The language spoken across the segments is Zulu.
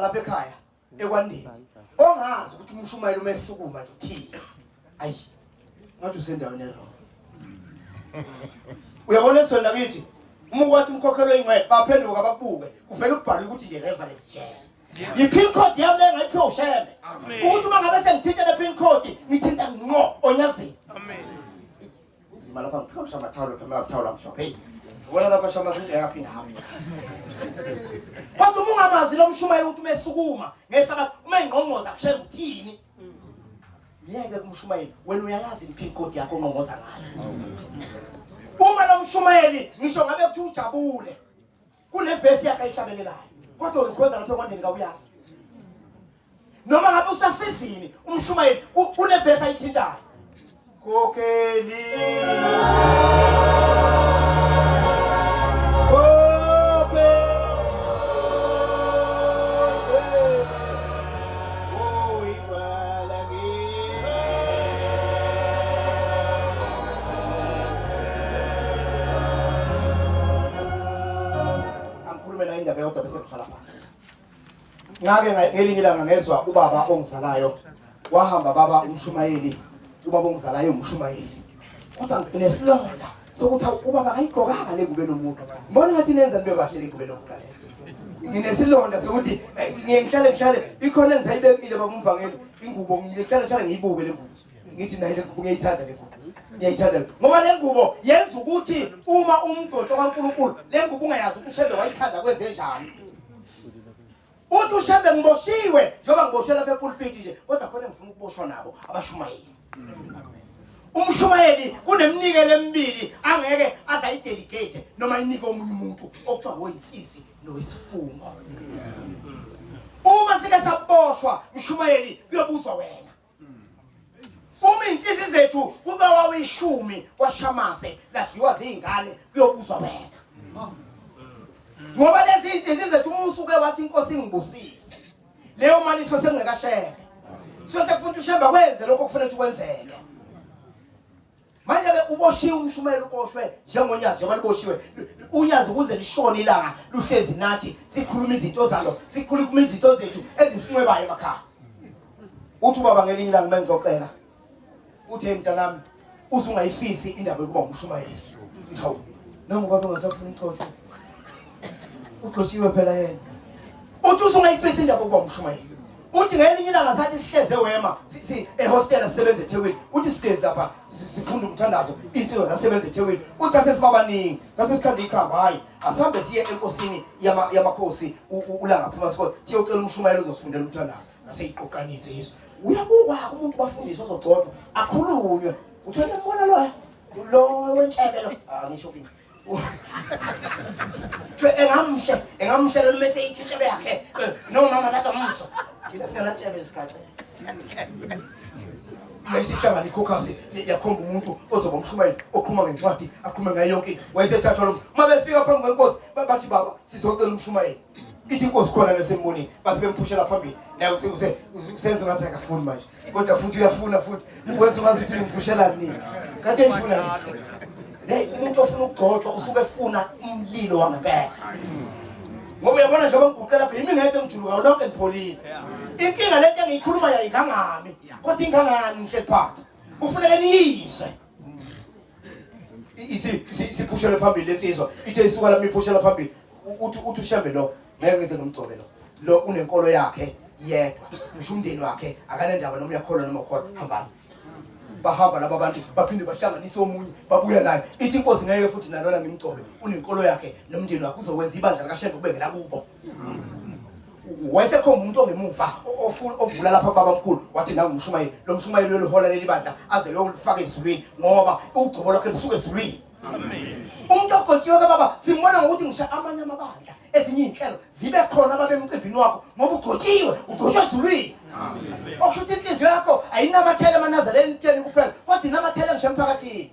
lapha ekhaya ekwandeni ongazi ukuthi umshumayeli umesukuma uthini ayi ngathi usendaweni ero uyabona sona kithi uma wathi umkhokhelo ingcwele baphenduka babuke kuvela ukubhala ukuthi nje reverend jail i-pin code yami engayiphiwa usheme ukuthi uma ngabe sengithinta le-pin code ngithinta ngqo onyazini amen izima lapha ngiphiwa amathawulo phela amathawulo amhlophe hey wena lapha shamazinto yakaphinda hamba kodwa uma ungamazi lo mshumayeli ukuthi umesukuma ngesaba uma ingqongqoza kushela uthini yeke kumshumayeli wena uyayazi i-pin code yakho ongqongqoza ngayo uma lo mshumayeli ngisho ngabe kuthi ujabule kunevesi yakhe ayihlabelelayo kodwa ulikhoza lapha ekwandeni kawuyazi noma ngabe usasizini umshumayeli kunevesi ayithintayo kokeli kodwa bese kuhlala phansi ngake ngelinye ilanga ngezwa ubaba ongizalayo wahamba baba umshumayeli ubaba ongizalayo umshumayeli kodwa nginesilonda sokuthi ubaba akayigqokanga le ngube nomuntu mbona ngathi nenza nibe bahle le ngube nomuntu le nginesilonda sokuthi ngihlale ikhona engizayibekile baba umvangeli ingubo ngihlale ngiyibuke le ngubo ngithi nayo le ngubo ngiyayithanda le ngubo ngiyayithanda ngoba le ngubo yenza ukuthi uma umgcotsho kaNkulunkulu le ngubo ungayazi ukuthi ushebe wayikhanda kwenze njani uthi ushebe ngiboshiwe njengoba ngiboshela lapha epulpit nje kodwa khona ngifuna ukuboshwa nabo abashumayeli umshumayeli kunemnikelo emibili angeke azayidelegate noma inike omunye umuntu okuthiwa oyinsisi nowesifungo uma sike saboshwa mshumayeli kuyobuzwa wena uma insisi zethu kuba wawishumi washamase ladliwa zingane kuyobuzwa wena ngoba lezi insisi zethu umusuke wathi inkosi ngibusise leyo mali sosengekashebe sosefuna usheba kwenze lokho kufanele ukwenzeke manje ke uboshiwe umshumayeli uboshwe njengonyazi abaliboshiwe unyazi ukuze lishone ilanga luhlezi nathi sikhuluma izinto zalo sikhuluma izinto zethu ezisinqwebayo emakhaya uthi baba ngelinye ilanga bengixoxela uthe mntanami uzungayifisi indaba yokuba umshumayeli hawu nangoba bengasafuna intoto uqotshiwe phela yena uthi uzungayifisi indaba yokuba umshumayeli uthi ngelinye ilanga sathi sihleze wema ehostel asebenza eThekwini uthi sihleze lapha sifunda umthandazo insizwa zasebenza eThekwini uthi sasesibabaningi sasesikhanda ikhamba hayi asihambe siye enkosini yamakhosi ulanga phuma sikho siyocela umshumayeli uzosifundela umthandazo naseyiqoqana insizwa uyabukwa umuntu bafundiswa uzogcotshwa akhulunywe uthole mbona lo wentshebe lo ngisho kimi engamhle lo mase ithitshebe yakhe no mama nasomso thina siyana tshebe isikhathi ayisihlanga likhokasi yakhomba umuntu ozoba umshumayeli okhuluma ngencwadi akhuluma ngayo yonke wayesethathwa lo mabefika phambi kwenkosi bathi baba sizocela umshumayeli ithi inkosi khona nesembonini base bemphushela phambili naye usenze ngasakafuni manje kodwa futhi uyafuna futhi ukwenza ngazi ukuthi ngiphushela nini kade uyifuna nini hey umuntu ofuna ukugcotshwa usuke efuna umlilo wangempela ngoba uyabona nje ngiguqela lapha yimi ngeke ngijuluka lonke ngipholile inkinga lento engiyikhuluma yayingangami kodwa ingangani nhle phansi kufuneka niyise siphushele phambili lensizwa ithe isuka lapha iphushela phambili uthi ushembe lo ngeke ngize nomgcobe lo unenkolo yakhe yedwa ngisho umndeni wakhe akanendaba noma uyakholwa noma ukholwa hambani bahamba laba bantu baphinde bahlanganise omunye babuya naye ithi inkosi ngeke futhi nalona ngimgcobe unenkolo yakhe nomndeni wakhe uzokwenza ibandla likaShembe kube ngela kubo wayesekhona umuntu ongemuva ovula lapha babamkhulu wathi nangu umshumayeli lo mshumayeli uyohola leli bandla aze yolifaka ezulwini ngoba ugcobo lwakhe lisuke ezulwini amen umuntu ogcotshiwe baba simbona ngokuthi ngisha amanye amabandla ezinye inhlelo zibe khona babe emcimbini wakho ngoba ugcotshiwe ugcotshwe ezulwini amen okushuthi inhliziyo yakho ayinamathele emanazaleni 10 kuphela kodwa inamathele ngisho emphakathini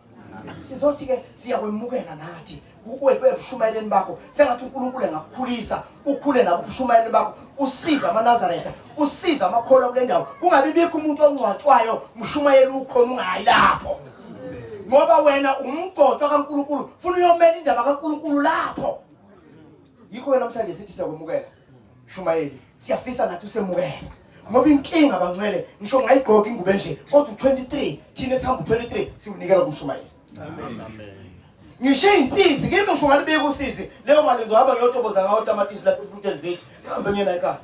sizothi ke siyakwemukela nathi ubushumayeleni bakho sengathi uNkulunkulu engakukhulisa ukhule nabo ubushumayeleni bakho usiza amaNazaretha usiza amakholwa kule ndawo kungabi bikho umuntu ongcwatshwayo mshumayeli ukhona ungayi lapho ngoba wena umgcotshwa kaNkulunkulu ufuna uyomela indaba kaNkulunkulu lapho yikho wena namhlanje sithi siyakwemukela mshumayeli siyafisa nathi usemukele ngoba inkinga abangcwele ngisho ngayigqoka ingubo nje kodwa 23 thina esihamba 23 siunikela kumshumayeli. Amen. Ngisho insizwe kimi ngisho ngalibeka usizi leyo mali zohamba ngiyotoboza ngawo tamatisi lapha eFruit and Veg ngihamba ngena ekhaya.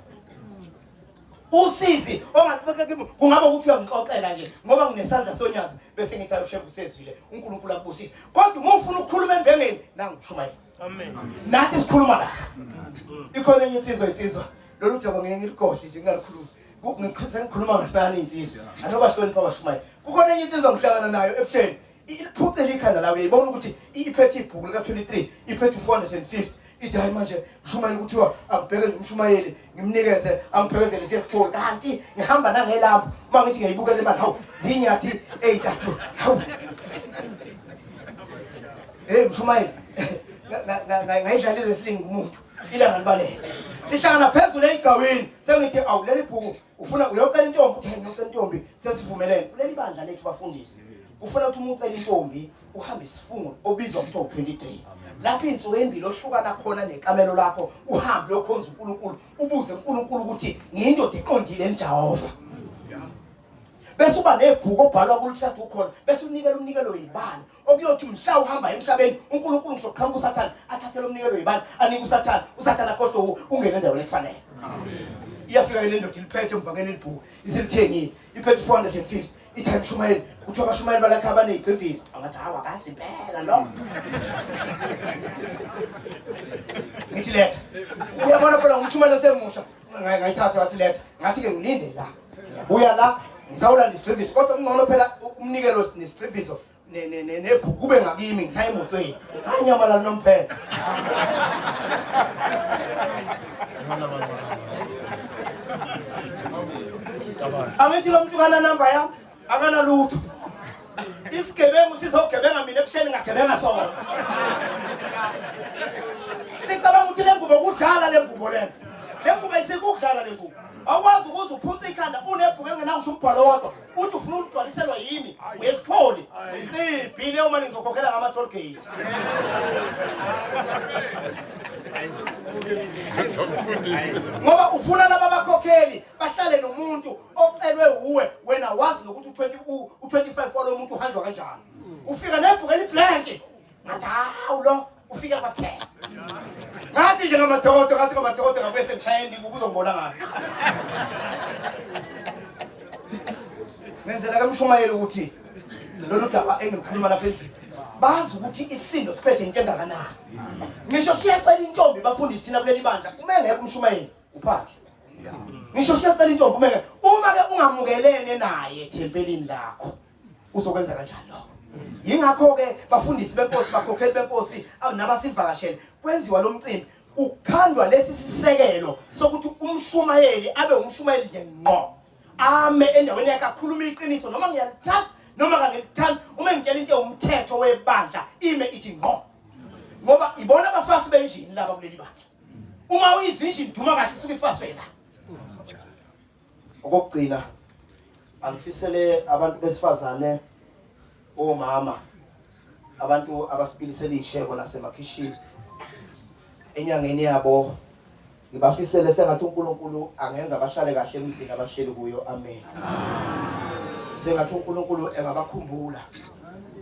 Usizi ongatibeka kimi kungaba ukuthi uyangixoxela nje ngoba nginesandla sonyazi bese ngithi ushembu sesivile uNkulunkulu akubusise kodwa uma ufuna ukukhuluma embengeni nangu ushumayeli. Amen. Nathi sikhuluma la. Ikhona enye insizwa lolu daba ngeke ngiligohle nje ngalikhuluma. Ngikhuluma ngani insizwa anobahlonipha abashumayeli. Kukhona enye insizwa ngihlangana nayo ebuhleni iphuphe likhanda lawe yibona ukuthi iphethe ibhuku lika 23 iphethe 450 ithi hayi manje mshumayeli kuthiwa akubheke nje umshumayeli ngimnikeze angibhekezele siyesikole kanti ngihamba nangelambu uma ngithi ngiyibukela imali hawu zinyathi 8 hawu mshumayeli ngayidlalile isilingi umuntu ilanga libaleke sihlangana phezulu egaweni sengithi awu leli bhuku ufuna uyocela intombi uthi ngiyocela intombi sesivumelene kuleli bandla lethu bafundisi ufuna ukuthi umuntu ucela intombi uhambe isifungo obizwa umtho 23 lapho insuku embili ohlukana khona nekamelo lakho uhambe uyokhonza uNkulunkulu ubuze uNkulunkulu ukuthi ngiyindoda eqondile eNjehova bese uba nebhuku obhalwa ukuthi kade ukhona bese unikela umnikelo yibani okuyothi mhla uhamba emhlabeni uNkulunkulu ngisho qhamuka uSathane athathele umnikelo yibani anike uSathane akhohle ungena endaweni ekufanele. Amen. Iyafika le ndoda iliphethe emvangeni libhuku isilithengile iphethe 450 ithi mshumayeli kuthiwa abashumayeli balakha abanezivisi angathi hawa akasiphela lo ngithi letha uyabona phela umshumayeli osemusha ngayithatha wathi letha ngathi ke ngilinde la ngiyabuya la ngisawulanda isivisi kodwa ngcono phela umnikelo nesivisi nebhuku kube ngakimi ngisayemotweni anyamalala nomphela. Angithi lo muntu kana number yami akana lutho isigebengu sizogebenga mina ebuhleni ngagebenga sona sicabanga ukuthi le ngubo kudlala le ngubo le ngubo isikudlala le ngubo awukwazi ukuze uphuthe ikhanda unebhuku engenangisho umbhalo wakho uthi ufuna ukugcwaliselwa yini uyesipholi iqibhile uma nizokhokhela ngama toll gate ngoba ufuna laba bakhokheli bahlale nomuntu ocelwe uwe wena wazi nokuthi u25 walo muntu uhanjwa kanjani ufika nebhuku eliblank ngathi hawu lo ufika kwathela ngathi nje ngamadokodo bese ngishayeni ukuzongibona ngapi ngenzela kamshumayeli ukuthi lolu daba engikhuluma lapha endlini bazi ukuthi isindo siphethe into engakanani ngisho siyacela intombi bafundisi thina kuleli bandla kumengeke umshumayeli uphathi ngisho siyacela intombi kumengeke uma ke ungamukelene naye thempelini lakho uzokwenza kanjani lokho yingakho ke bafundisi benkosi bakhokheli benkosi nabasivakashele kwenziwa lo mcimbi ukukhandwa lesi sisekelo sokuthi umshumayeli abe umshumayeli nje ngqo ame endaweni yakhe akhuluma iqiniso noma ngiyalithanda noma ngangilithanda uma ngitshela into umthetho webandla ime ithi ngqo ngoba ibona abafasi benjini laba kuleli bandla uma uyizinjini duma kahle suke ifasi wena okugcina angifisele abantu besifazane omama abantu abasipilisela ishebo nasemakhishini enyangeni yabo ngibafisele sengathi uNkulunkulu angenza abashale kahle emizini abasheli kuyo. Amen. Sengathi uNkulunkulu engabakhumbula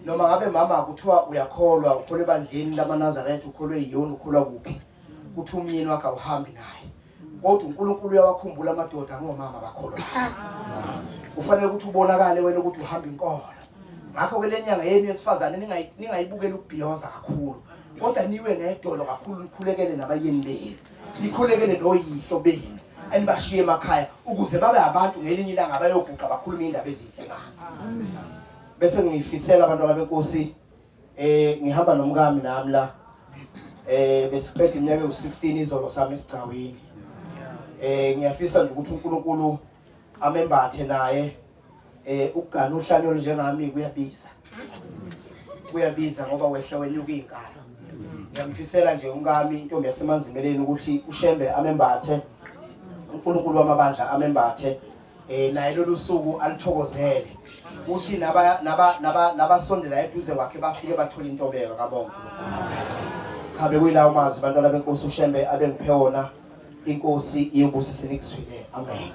noma ngabe mama kuthiwa uyakholwa ukholwe ebandleni lamaNazaretha ukholwe yiyona ukholwa kuphi kuthi umyeni wakhe awuhambi naye kodwa uNkulunkulu uyawakhumbula amadoda ngomama bakholwa kufanele ukuthi ubonakale wena ukuthi uhamba inkolo ngakho kwelenyanga yenu yesifazane ningayibukela ukubhiyoza kakhulu kodwa niwe ngedolo kakhulu nikhulekele nabayeni benu nikhulekele noyihlo benu enibashiye emakhaya ukuze babe abantu ngelinye ilanga bayoguqa bakhuluma indaba ezinhle ngani. Bese ngifisela abantwana benkosi ngihamba nomkami nami la besiqedwe iminyaka u16 izolo sami esigcawini ngiyafisa nje ukuthi uNkulunkulu amembathe naye ukugana uhlanyelo njengami kuyabiza ngoba wehla wenyuka inkalo. Ngiyamfisela nje umkami intombi yasemanzimeleni ukuthi ushembe amembathe uNkulunkulu wamabandla amembathe naye lolu suku alithokozele uthi nabasondela eduze kwakhe bafike bathola intobeka kabonke. Cha bekuyila umazi bantwana benkosi ushembe abengiphe wona inkosi iyobusisa senikuzwile. Amen.